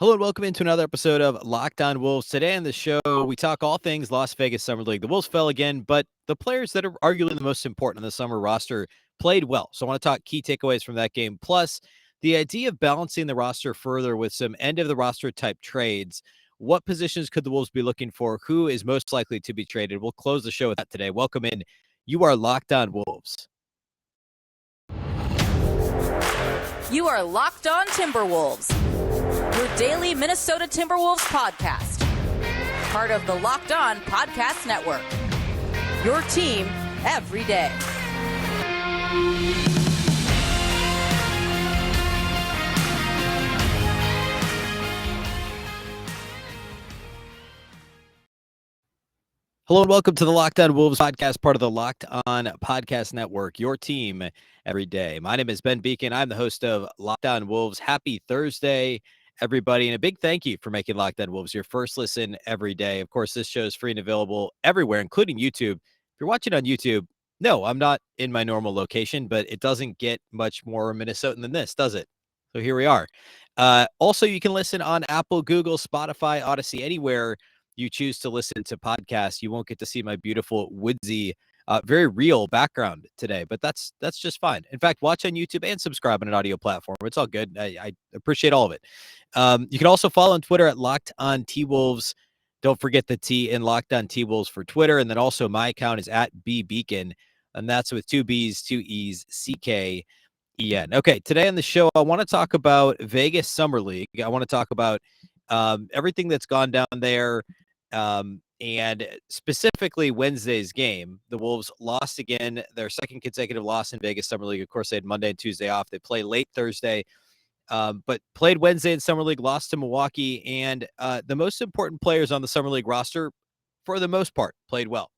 Hello and welcome into another episode of Locked On Wolves. Today on the show, we talk all things Las Vegas Summer League. The Wolves fell again, but the players that are arguably the most important on the summer roster played well. So I want to talk key takeaways from that game. Plus, the idea of balancing the roster further with some end of the roster type trades. What positions could the Wolves be looking for? Who is most likely to be traded? We'll close the show with that today. Welcome in. You are Locked On Wolves. You are Locked On Timberwolves, your daily Minnesota Timberwolves podcast. Part of the Locked On Podcast Network. Your team every day. Hello and welcome to the Locked On Wolves podcast, part of the Locked On Podcast Network, your team every day. My name is Ben Beecken. I'm the host of Locked On Wolves. Happy Thursday, everybody, and a big thank you for making Locked On Wolves your first listen every day. Of course, this show is free and available everywhere, including YouTube. If you're watching on YouTube, no, I'm not in my normal location, but it doesn't get much more Minnesotan than this, does it? So here we are. Also, you can listen on Apple, Google, Spotify, Odyssey, anywhere you choose to listen to podcasts. You won't get to see my beautiful woodsy, very real background today, but that's just fine. In fact, watch on YouTube and subscribe on an audio platform. It's all good. I appreciate all of it. You can also follow on Twitter at Locked On T-Wolves. Don't forget the T in Locked On T-Wolves for Twitter. And then also my account is at Beecken, and that's with 2 B's, 2 E's, CKEN. Okay, today on the show, I want to talk about Vegas Summer League. I want to talk about everything that's gone down there. And specifically Wednesday's game, the Wolves lost again, their second consecutive loss in Vegas Summer League. Of course, they had Monday and Tuesday off. They play late Thursday, but played Wednesday in Summer League, lost to Milwaukee. And the most important players on the Summer League roster, for the most part, played well.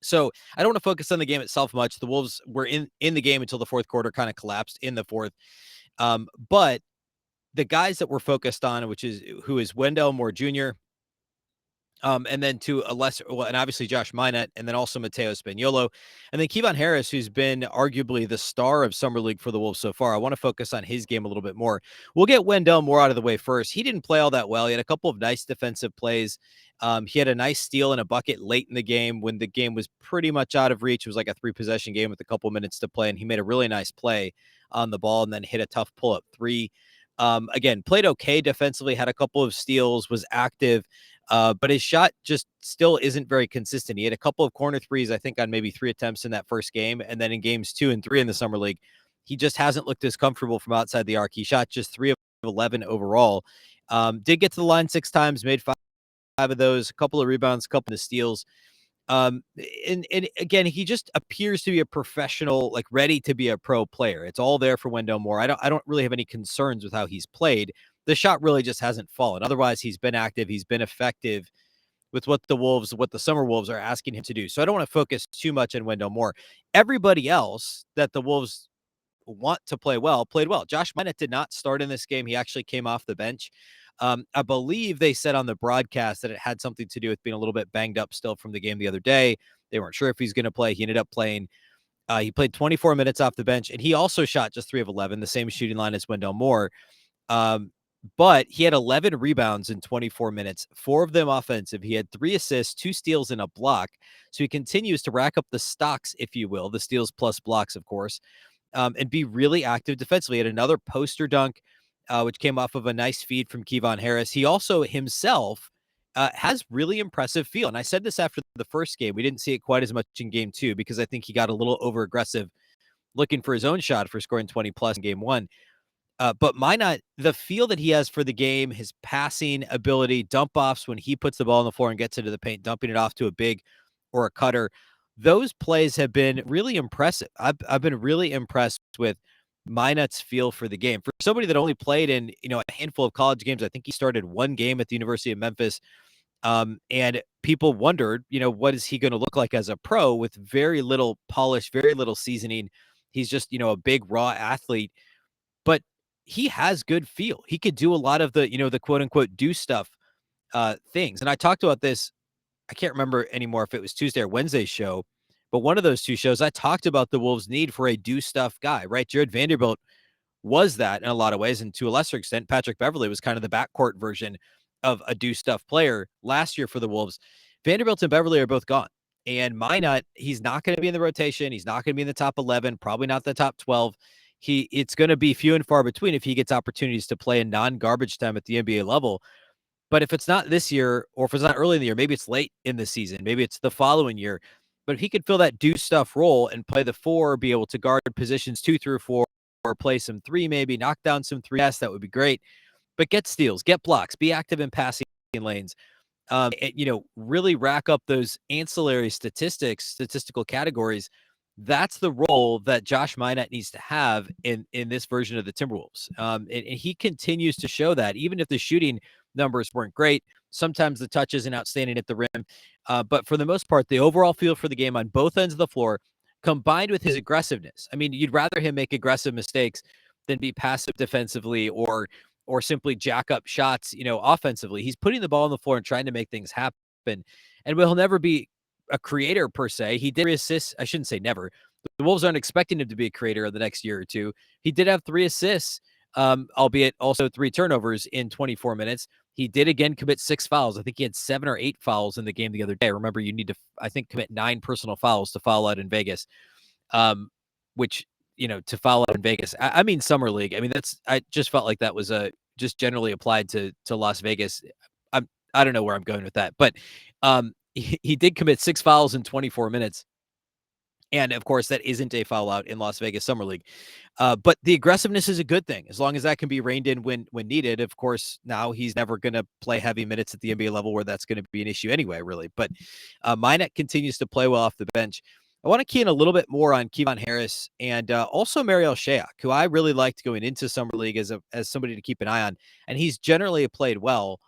So I don't want to focus on the game itself much. The Wolves were in the game until the fourth quarter, kind of collapsed in the fourth. But the guys that we're focused on, who is Wendell Moore Jr., and then to a lesser, and obviously Josh Minott, and then also Mateo Spaniolo, and then Kevon Harris, who's been arguably the star of Summer League for the Wolves so far. I want to focus on his game a little bit more. We'll get Wendell Moore out of the way first. He didn't play all that well. He had a couple of nice defensive plays. He had a nice steal and a bucket late in the game when the game was pretty much out of reach. It was like a 3-possession game with a couple minutes to play, and he made a really nice play on the ball and then hit a tough pull-up three. Again, played okay defensively, had a couple of steals, was active. But his shot just still isn't very consistent. He had a couple of corner threes, I think, on maybe 3 attempts in that first game. And then in games 2 and 3 in the Summer League, he just hasn't looked as comfortable from outside the arc. He shot just 3 of 11 overall. Did get to the line 6 times, made 5 of those, a couple of rebounds, a couple of steals. And again, he just appears to be a professional, like ready to be a pro player. It's all there for Wendell Moore. I don't really have any concerns with how he's played. The shot really just hasn't fallen. Otherwise, he's been active. He's been effective with what the Summer Wolves are asking him to do. So I don't want to focus too much on Wendell Moore. Everybody else that the Wolves want to play well played well. Josh Minott did not start in this game. He actually came off the bench. I believe they said on the broadcast that it had something to do with being a little bit banged up still from the game the other day. They weren't sure if he's going to play. He ended up playing. He played 24 minutes off the bench, and he also shot just 3 of 11, the same shooting line as Wendell Moore. But he had 11 rebounds in 24 minutes, 4 of them offensive. He had 3 assists, 2 steals, and a block. So he continues to rack up the stocks, if you will, the steals plus blocks, of course, and be really active defensively. He had another poster dunk, which came off of a nice feed from Kevon Harris. He also himself has really impressive feel. And I said this after the first game. We didn't see it quite as much in game 2 because I think he got a little over aggressive looking for his own shot for scoring 20 plus in game 1. But Minott, the feel that he has for the game, his passing ability, dump offs when he puts the ball on the floor and gets into the paint, dumping it off to a big or a cutter, those plays have been really impressive. I've been really impressed with Minott's feel for the game. For somebody that only played in a handful of college games, I think he started 1 game at the University of Memphis. And people wondered, what is he going to look like as a pro with very little polish, very little seasoning. He's just, a big raw athlete, but he has good feel. He could do a lot of the, the quote unquote do stuff things. And I talked about this. I can't remember anymore if it was Tuesday or Wednesday's show, but one of those 2 shows, I talked about the Wolves' need for a do stuff guy, right? Jared Vanderbilt was that in a lot of ways. And to a lesser extent, Patrick Beverley was kind of the backcourt version of a do stuff player last year for the Wolves. Vanderbilt and Beverley are both gone. And Minott, he's not going to be in the rotation. He's not going to be in the top 11, probably not the top 12. It's going to be few and far between if he gets opportunities to play in non-garbage time at the NBA level. But if it's not this year, or if it's not early in the year, maybe it's late in the season, maybe it's the following year. But if he could fill that do stuff role and play the 4, be able to guard positions 2 through 4, or play some 3, maybe knock down some 3, yes, that would be great. But get steals, get blocks, be active in passing lanes. Really rack up those ancillary statistical categories. That's the role that Josh Minott needs to have in this version of the Timberwolves. And he continues to show that, even if the shooting numbers weren't great. Sometimes the touch isn't outstanding at the rim. But for the most part, the overall feel for the game on both ends of the floor, combined with his aggressiveness. I mean, you'd rather him make aggressive mistakes than be passive defensively or simply jack up shots, offensively. He's putting the ball on the floor and trying to make things happen. And he'll never be a creator per se. He did 3 assists. I shouldn't say never. The Wolves aren't expecting him to be a creator in the next year or two. He did have 3 assists, albeit also 3 turnovers in 24 minutes. He did again commit 6 fouls. I think he had 7 or 8 fouls in the game the other day. Remember, you need to, I think, commit 9 personal fouls to foul out in Vegas, which, to foul out in Vegas. I mean, Summer League. I mean, I just felt like that was just generally applied to Las Vegas. I don't know where I'm going with that, but he did commit 6 fouls in 24 minutes. And of course, that isn't a foul out in Las Vegas Summer League. But the aggressiveness is a good thing, as long as that can be reined in when needed. Of course, now he's never going to play heavy minutes at the NBA level where that's going to be an issue anyway, really. But Minott continues to play well off the bench. I want to key in a little bit more on Kevon Harris and also Mariel Shayok, who I really liked going into Summer League as somebody to keep an eye on. And he's generally played well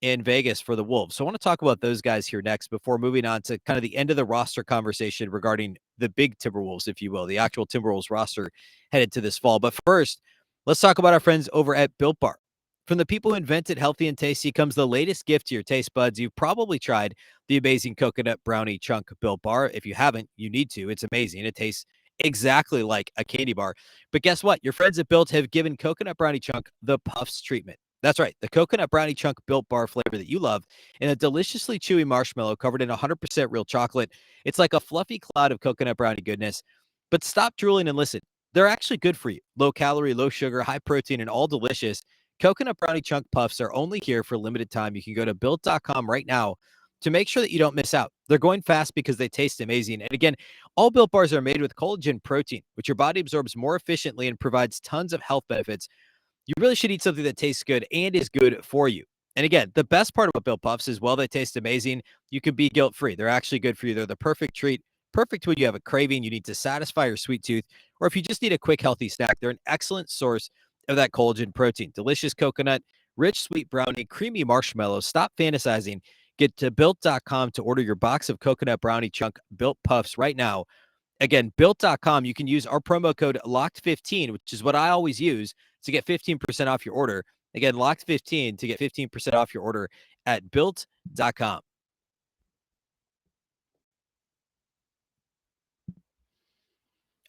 in Vegas for the Wolves. So I want to talk about those guys here next before moving on to kind of the end of the roster conversation regarding the big Timberwolves, if you will, the actual Timberwolves roster headed to this fall. But first, let's talk about our friends over at Built Bar. From the people who invented healthy and tasty comes the latest gift to your taste buds. You've probably tried the amazing coconut brownie chunk Built Bar. If you haven't, you need to. It's amazing. It tastes exactly like a candy bar. But guess what? Your friends at Built have given coconut brownie chunk the Puffs treatment. That's right, the coconut brownie chunk Built Bar flavor that you love, in a deliciously chewy marshmallow covered in 100% real chocolate. It's like a fluffy cloud of coconut brownie goodness. But stop drooling and listen. They're actually good for you. Low calorie, low sugar, high protein, and all delicious. Coconut brownie chunk puffs are only here for a limited time. You can go to built.com right now to make sure that you don't miss out. They're going fast because they taste amazing. And again, all Built Bars are made with collagen protein, which your body absorbs more efficiently and provides tons of health benefits. You really should eat something that tastes good and is good for you. And again, the best part about Built Puffs is, while they taste amazing, you can be guilt-free. They're actually good for you. They're the perfect treat, perfect when you have a craving, you need to satisfy your sweet tooth, or if you just need a quick, healthy snack. They're an excellent source of that collagen protein. Delicious coconut, rich sweet brownie, creamy marshmallow. Stop fantasizing. Get to Built.com to order your box of coconut brownie chunk Built Puffs right now. Again, Built.com, you can use our promo code LOCKED15, which is what I always use, to get 15% off your order. Again, LOCKED15 to get 15% off your order at Built.com.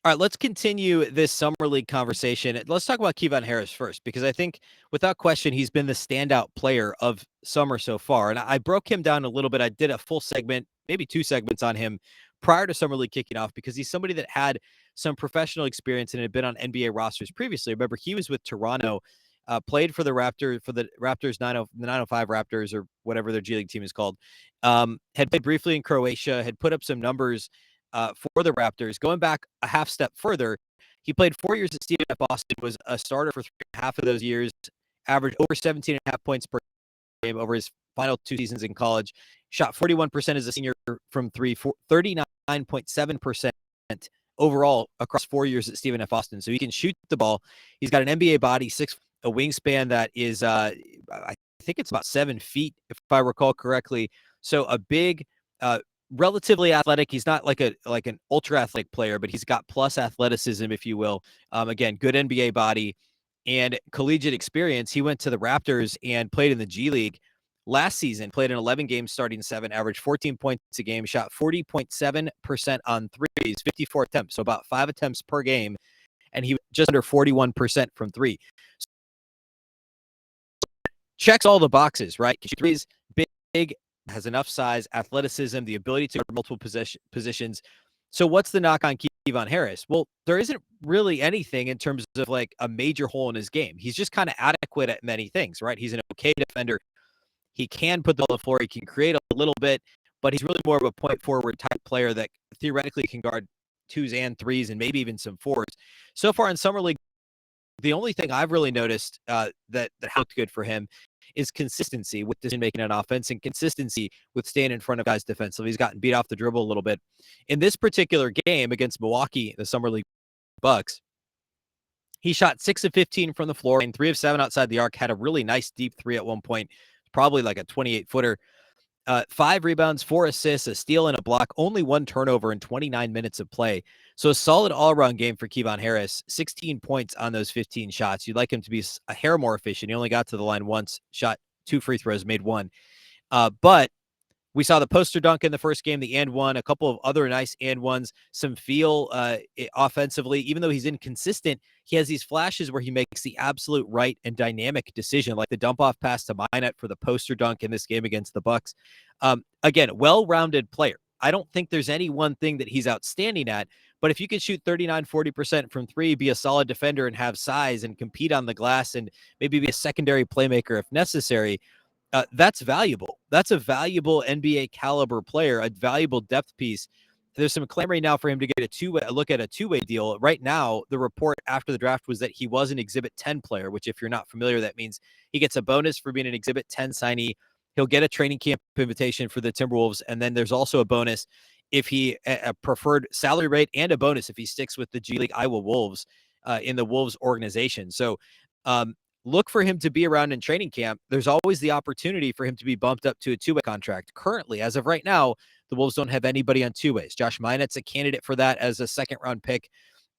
All right, let's continue this Summer League conversation. Let's talk about Kevon Harris first, because I think without question, he's been the standout player of summer so far. And I broke him down a little bit. I did a full segment, maybe 2 segments on him prior to Summer League kicking off, because he's somebody that had some professional experience and had been on NBA rosters previously. Remember, he was with Toronto, played for the Raptors 905 Raptors, or whatever their G League team is called. Had played briefly in Croatia, had put up some numbers for the Raptors. Going back a half step further, he played 4 years at Stephen F. Austin, was a starter for 3.5 of those years, averaged over 17.5 points per game over his final 2 seasons in college, shot 41% as a senior from 3, 39.7% overall across 4 years at Stephen F. Austin. So he can shoot the ball. He's got an NBA body, a wingspan that is, I think it's about 7 feet, if I recall correctly. So a big, relatively athletic. He's not like an ultra athletic player, but he's got plus athleticism, if you will. Again, good NBA body and collegiate experience. He went to the Raptors and played in the G League last season, played in 11 games, starting 7, averaged 14 points a game, shot 40.7% on threes, 54 attempts, so about 5 attempts per game, and he was just under 41% from three. Checks all the boxes, right? Three's big, has enough size, athleticism, the ability to guard multiple positions. So what's the knock on Kevon Harris? Well, there isn't really anything in terms of like a major hole in his game. He's just kind of adequate at many things, right? He's an okay defender. He can put the ball on the floor. He can create a little bit, but he's really more of a point forward type player that theoretically can guard twos and threes and maybe even some fours. So far in Summer League, the only thing I've really noticed that looked good for him is consistency with decision making on offense and consistency with staying in front of guys defensively. He's gotten beat off the dribble a little bit. In this particular game against Milwaukee, the Summer League Bucks, he shot 6 of 15 from the floor and 3 of 7 outside the arc, had a really nice deep three at one point, probably like a 28-footer. 5 rebounds, 4 assists, a steal, and a block. Only 1 turnover in 29 minutes of play. So a solid all-around game for Kevon Harris. 16 points on those 15 shots. You'd like him to be a hair more efficient. He only got to the line once, shot 2 free throws, made 1. But we saw the poster dunk in the first game, the and one, a couple of other nice and ones, some feel offensively. Even though he's inconsistent, he has these flashes where he makes the absolute right and dynamic decision, like the dump off pass to Minott for the poster dunk in this game against the Bucks. Again, well-rounded player. I don't think there's any one thing that he's outstanding at, but if you can shoot 39, 40% from three, be a solid defender and have size and compete on the glass and maybe be a secondary playmaker if necessary, that's valuable. That's a valuable NBA caliber player, a valuable depth piece. There's some clamoring now for him to get a look at a two-way deal. Right now, the report after the draft was that he was an Exhibit 10 player, which if you're not familiar, that means he gets a bonus for being an Exhibit 10 signee. He'll get a training camp invitation for the Timberwolves, and then there's also a bonus if he a preferred salary rate and a bonus if he sticks with the G League Iowa Wolves in the Wolves organization. So look for him to be around in training camp. There's always the opportunity for him to be bumped up to a two-way contract. Currently, as of right now, the Wolves don't have anybody on two ways. Josh Minott's a candidate for that as a second-round pick.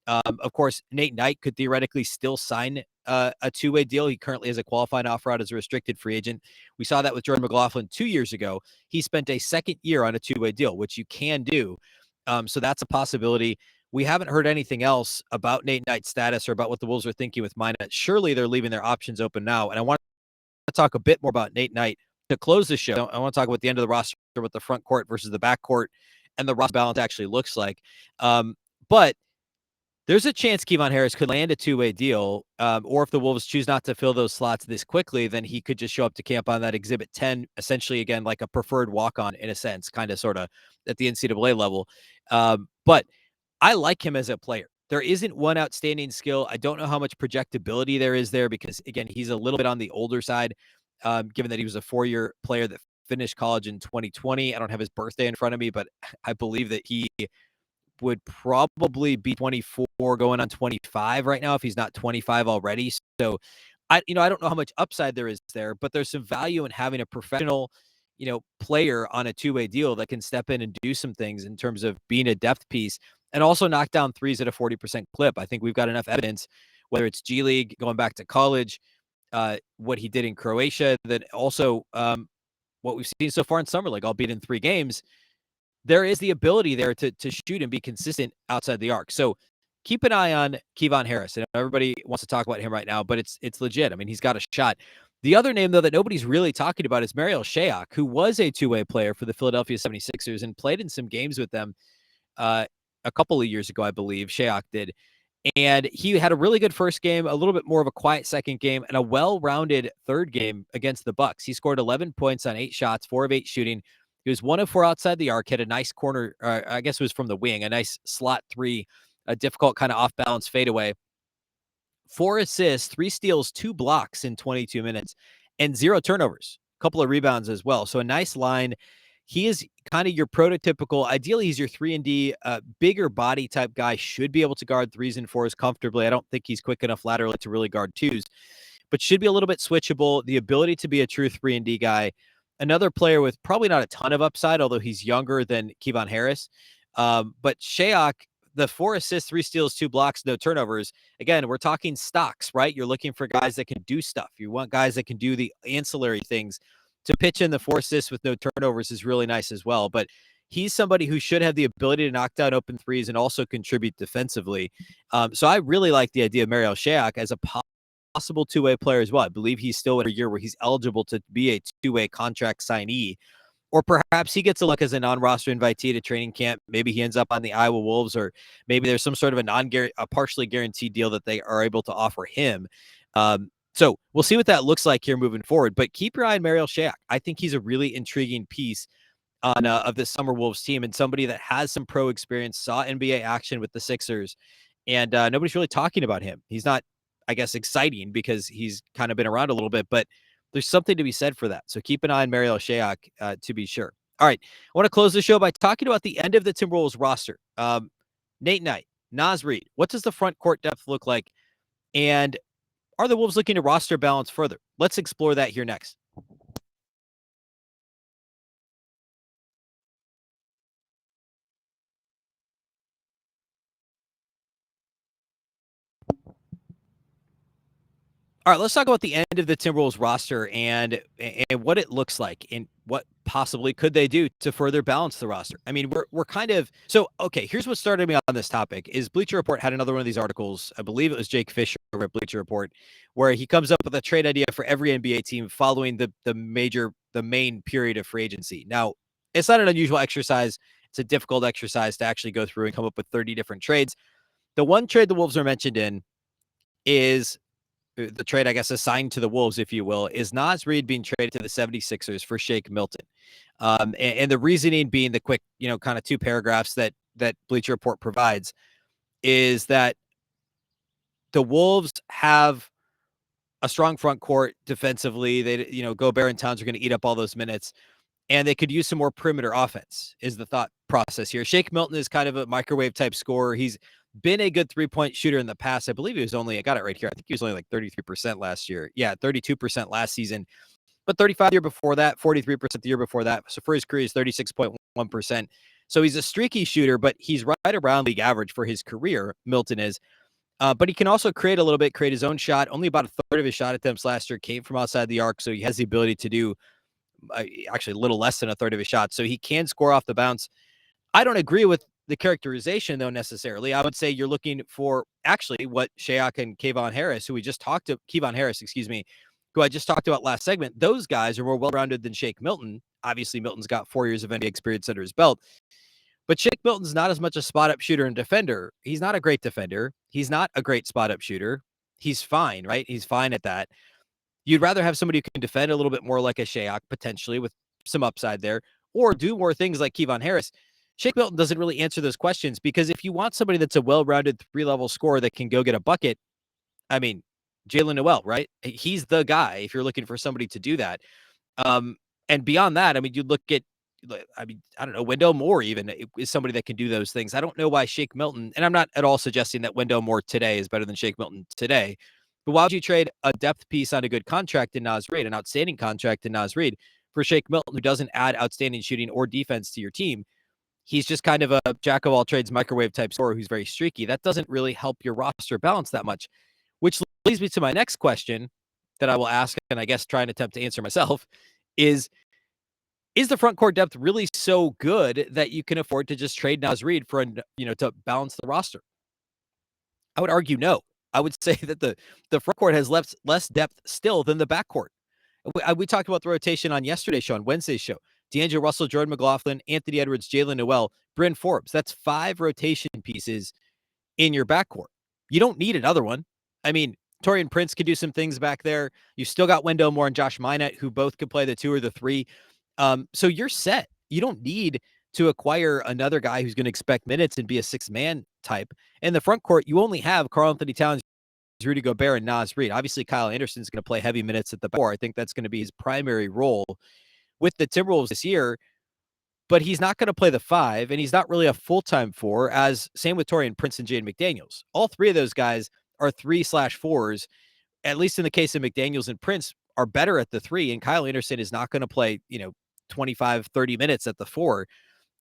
Of course, Nate Knight could theoretically still sign a two-way deal. He currently has a qualifying offer out as a restricted free agent. We saw that with Jordan McLaughlin 2 years ago. He spent a second year on a two-way deal, which you can do. So that's a possibility. We haven't heard anything else about Nate Knight's status or about what the Wolves are thinking with Minott. Surely they're leaving their options open now. And I want to talk a bit more about Nate Knight to close the show. I want to talk about the end of the roster with the front court versus the back court and the roster balance actually looks like. But there's a chance Kevon Harris could land a two-way deal, or if the Wolves choose not to fill those slots this quickly, then he could just show up to camp on that Exhibit 10, essentially, again, like a preferred walk-on in a sense, kind of sort of at the NCAA level. But I like him as a player. There isn't one outstanding skill. I don't know how much projectability there is there because, again, he's a little bit on the older side, given that he was a 4-year player that finished college in 2020. I don't have his birthday in front of me, but I believe that he would probably be 24 going on 25 right now if he's not 25 already. So I don't know how much upside there is there, but there's some value in having a professional, player on a two-way deal that can step in and do some things in terms of being a depth piece and also knock down threes at a 40% clip. I think we've got enough evidence, whether it's G League, going back to college, what he did in Croatia, that also what we've seen so far in Summer League, albeit in 3 games, there is the ability there to shoot and be consistent outside the arc. So keep an eye on Kevon Harris. And everybody wants to talk about him right now, but it's legit. I mean, he's got a shot. The other name, though, that nobody's really talking about is Mariel Shayok, who was a two-way player for the Philadelphia 76ers and played in some games with them a couple of years ago, I believe. Shayok did. And he had a really good first game, a little bit more of a quiet second game, and a well-rounded third game against the Bucks. He scored 11 points on 8 shots, 4 of 8 shooting. He was 1 of 4 outside the arc, had a nice corner, I guess it was from the wing, a nice slot 3, a difficult kind of off-balance fadeaway. 4 assists, 3 steals, 2 blocks in 22 minutes, and 0 turnovers. A couple of rebounds as well. So a nice line. He is kind of your prototypical, ideally he's your 3-and-D, bigger body type guy, should be able to guard 3s and 4s comfortably. I don't think he's quick enough laterally to really guard 2s, but should be a little bit switchable, the ability to be a true 3-and-D guy. Another player with probably not a ton of upside, although he's younger than Kevon Harris. But Shayok, the 4 assists, 3 steals, 2 blocks, no turnovers. Again, we're talking stocks, right? You're looking for guys that can do stuff. You want guys that can do the ancillary things. To pitch in the 4 assists with no turnovers is really nice as well. But he's somebody who should have the ability to knock down open threes and also contribute defensively. So I really like the idea of Mariel Shayok as a possible two-way player as well. I believe he's still in a year where he's eligible to be a two-way contract signee, or perhaps he gets a look as a non-roster invitee to training camp. Maybe he ends up on the Iowa Wolves, or maybe there's some sort of a partially guaranteed deal that they are able to offer him. So we'll see what that looks like here moving forward. But keep your eye on Mariel Shayok. I think he's a really intriguing piece on of the Summer Wolves team, and somebody that has some pro experience, saw NBA action with the Sixers, and nobody's really talking about him. He's not, I guess, exciting because he's kind of been around a little bit, but there's something to be said for that. So keep an eye on Mariel Shayok to be sure. All right, I want to close the show by talking about the end of the Timberwolves roster. Nate Knight, Naz Reid, what does the front court depth look like? And are the Wolves looking to roster balance further? Let's explore that here next. All right, let's talk about the end of the Timberwolves roster and what it looks like and what possibly could they do to further balance the roster. I mean, we're kind of so okay. Here's what started me on this topic: is Bleacher Report had another one of these articles. I believe it was Jake Fisher over at Bleacher Report, where he comes up with a trade idea for every NBA team following the main period of free agency. Now, it's not an unusual exercise. It's a difficult exercise to actually go through and come up with 30 different trades. The one trade the Wolves are mentioned in is the trade, I guess, assigned to the Wolves, if you will, is Naz Reid being traded to the 76ers for Shake Milton. And the reasoning being the quick, kind of two paragraphs that Bleacher Report provides is that the Wolves have a strong front court defensively. They, Gobert and Towns are going to eat up all those minutes, and they could use some more perimeter offense is the thought process here. Shake Milton is kind of a microwave type scorer. He's been a good 3-point shooter in the past. I believe I got it right here. I think he was only like 33% last year. Yeah, 32% last season, but 35 the year before that, 43% the year before that. So for his career, he's 36.1%. So he's a streaky shooter, but he's right around league average for his career, Milton is. But he can also create a little bit, create his own shot. Only about a third of his shot attempts last year came from outside the arc, so he has the ability to do actually a little less than a third of his shot. So he can score off the bounce. I don't agree with the characterization, though, necessarily. I would say you're looking for actually what Shayok and Kevon Harris, Kevon Harris, who I just talked about last segment. Those guys are more well-rounded than Shake Milton. Obviously, Milton's got 4 years of NBA experience under his belt. But Shake Milton's not as much a spot-up shooter and defender. He's not a great defender. He's not a great spot-up shooter. He's fine, right? He's fine at that. You'd rather have somebody who can defend a little bit more like a Shayok, potentially, with some upside there, or do more things like Kevon Harris. Shake Milton doesn't really answer those questions, because if you want somebody that's a well-rounded 3-level scorer that can go get a bucket, I mean, Jaylen Nowell, right? He's the guy if you're looking for somebody to do that. And beyond that, I mean, you look at, I don't know, Wendell Moore even is somebody that can do those things. I don't know why Shake Milton, and I'm not at all suggesting that Wendell Moore today is better than Shake Milton today, but why would you trade a depth piece on a good contract in Naz Reid, an outstanding contract in Naz Reid, for Shake Milton, who doesn't add outstanding shooting or defense to your team? He's just kind of a jack of all trades, microwave type scorer who's very streaky. That doesn't really help your roster balance that much, which leads me to my next question that I will ask, and I guess try and attempt to answer myself, is the front court depth really so good that you can afford to just trade Naz Reid for, to balance the roster? I would argue no. I would say that the front court has less depth still than the backcourt. We talked about the rotation on yesterday's show, on Wednesday's show. D'Angelo Russell, Jordan McLaughlin, Anthony Edwards, Jaylen Nowell, Bryn Forbes. That's 5 rotation pieces in your backcourt. You don't need another one. I mean, Taurean Prince could do some things back there. You still got Wendell Moore and Josh Minott, who both could play the 2 or the 3. So you're set. You don't need to acquire another guy who's going to expect minutes and be a 6-man type. In the front court, you only have Karl-Anthony Towns, Rudy Gobert, and Naz Reid. Obviously, Kyle Anderson's going to play heavy minutes at the 4. I think that's going to be his primary role with the Timberwolves this year, but he's not going to play the 5, and he's not really a full-time 4, as same with Taurean Prince and Jaden McDaniels. All 3 of those guys are 3/4s, at least in the case of McDaniels and Prince, are better at the 3, and Kyle Anderson is not going to play, 25, 30 minutes at the 4.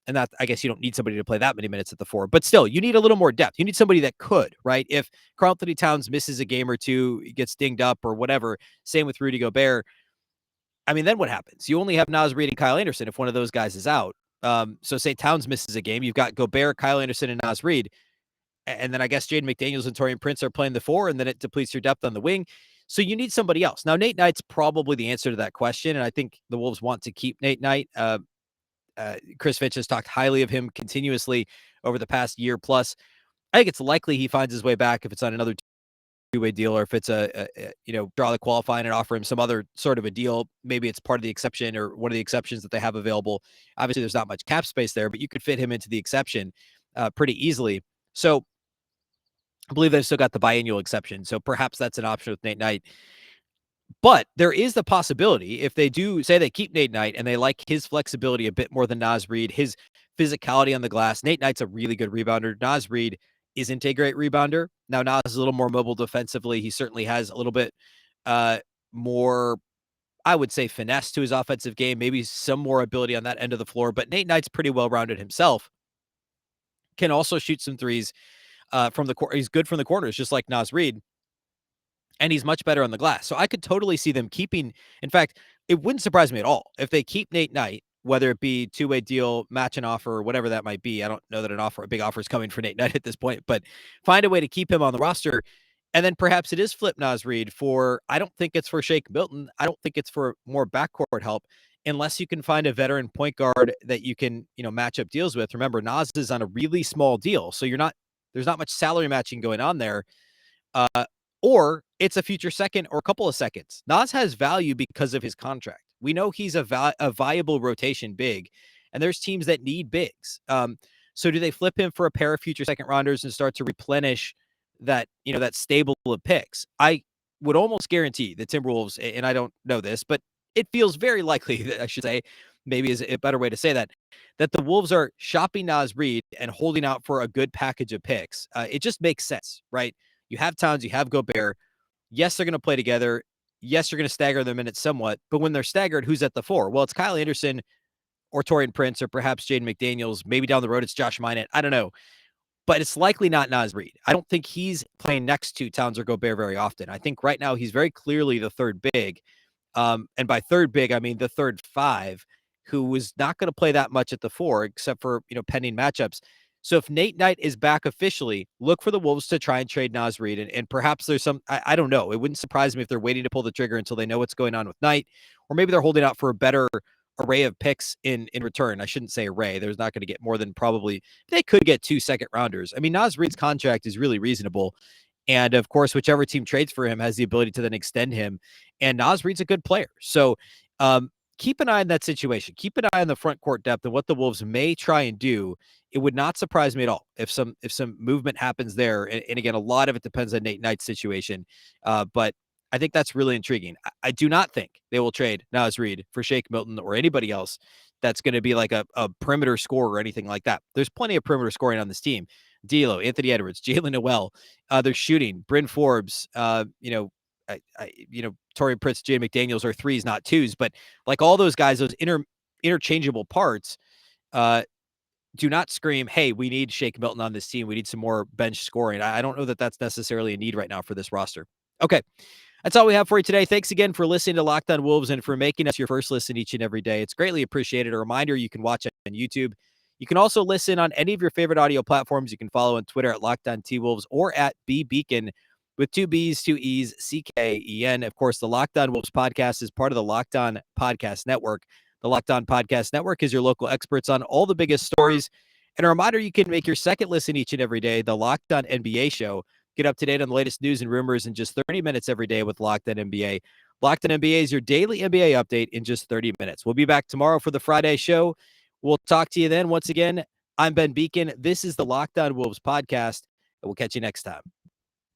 And that, I guess you don't need somebody to play that many minutes at the 4, but still, you need a little more depth. You need somebody that could, right? If Karl-Anthony Towns misses a game or 2, gets dinged up or whatever, same with Rudy Gobert, I mean, then what happens? You only have Naz Reid and Kyle Anderson if one of those guys is out. So say Towns misses a game, you've got Gobert, Kyle Anderson, and Naz Reid. And then I guess Jaden McDaniels and Taurean Prince are playing the 4, and then it depletes your depth on the wing. So you need somebody else. Now, Nate Knight's probably the answer to that question, and I think the Wolves want to keep Nate Knight. Chris Finch has talked highly of him continuously over the past year plus. I think it's likely he finds his way back if it's on another two-way deal, or if it's a draw the qualifying and offer him some other sort of a deal. Maybe it's part of the exception or one of the exceptions that they have available. Obviously, there's not much cap space there, but you could fit him into the exception pretty easily. So I believe they've still got the biannual exception. So perhaps that's an option with Nate Knight. But there is the possibility, if they do say they keep Nate Knight and they like his flexibility a bit more than Naz Reid, his physicality on the glass. Nate Knight's a really good rebounder. Naz Reid isn't a great rebounder. Now, Naz is a little more mobile defensively. He certainly has a little bit more, I would say, finesse to his offensive game, maybe some more ability on that end of the floor. But Nate Knight's pretty well-rounded himself. Can also shoot some threes from the court. He's good from the corners, just like Naz Reid. And he's much better on the glass. So I could totally see them keeping. In fact, it wouldn't surprise me at all if they keep Nate Knight, whether it be two-way deal, match an offer, or whatever that might be. I don't know that a big offer is coming for Nate Knight at this point, but find a way to keep him on the roster. And then perhaps it is flip Naz Reid for, I don't think it's for Shake Milton. I don't think it's for more backcourt help, unless you can find a veteran point guard that you can, match up deals with. Remember, Naz is on a really small deal, so there's not much salary matching going on there. Or it's a future second or a couple of seconds. Naz has value because of his contract. We know he's a viable rotation big, and there's teams that need bigs. So do they flip him for a pair of future second rounders and start to replenish that stable of picks? I would almost guarantee the Timberwolves, and I don't know this, but it feels very likely that I should say, maybe is a better way to say that the Wolves are shopping Naz Reid and holding out for a good package of picks. It just makes sense, right? You have Towns, you have Gobert. Yes, they're going to play together. Yes, you're going to stagger their minutes somewhat. But when they're staggered, who's at the 4? Well, it's Kyle Anderson or Taurean Prince or perhaps Jaden McDaniels. Maybe down the road it's Josh Minott. I don't know. But it's likely not Naz Reid. I don't think he's playing next to Towns or Gobert very often. I think right now he's very clearly the third big. And by third big, I mean the third 5, who was not going to play that much at the 4, except for, pending matchups. So if Nate Knight is back officially, look for the Wolves to try and trade Naz Reid. And perhaps there's some, I don't know. It wouldn't surprise me if they're waiting to pull the trigger until they know what's going on with Knight. Or maybe they're holding out for a better array of picks in return. I shouldn't say array. There's not going to get more than probably, they could get 2 second rounders. I mean, Naz Reid's contract is really reasonable. And of course, whichever team trades for him has the ability to then extend him. And Naz Reid's a good player. So keep an eye on that situation. Keep an eye on the front court depth and what the Wolves may try and do. It would not surprise me at all if some movement happens there. And again, a lot of it depends on Nate Knight's situation. But I think that's really intriguing. I do not think they will trade Naz Reid for Shake Milton or anybody else that's going to be like a perimeter scorer or anything like that. There's plenty of perimeter scoring on this team. D'Lo, Anthony Edwards, Jalen Noel. They're shooting. Bryn Forbes, Taurean Prince, Jaden McDaniels are 3s, not 2s. But like all those guys, those interchangeable parts, do not scream, hey, we need Shake Milton on this team. We need some more bench scoring. I don't know that that's necessarily a need right now for this roster. Okay. That's all we have for you today. Thanks again for listening to Locked On Wolves and for making us your first listen each and every day. It's greatly appreciated. A reminder, you can watch it on YouTube. You can also listen on any of your favorite audio platforms. You can follow on Twitter at Locked On T-Wolves or at Beecken with 2 B's, 2 E's, CKEN. Of course, the Locked On Wolves podcast is part of the Locked On Podcast Network. The Locked On Podcast Network is your local experts on all the biggest stories. And a reminder, you can make your second listen each and every day, the Locked On NBA Show. Get up to date on the latest news and rumors in just 30 minutes every day with Locked On NBA. Locked On NBA is your daily NBA update in just 30 minutes. We'll be back tomorrow for the Friday show. We'll talk to you then. Once again, I'm Ben Beecken. This is the Locked On Wolves podcast, and we'll catch you next time.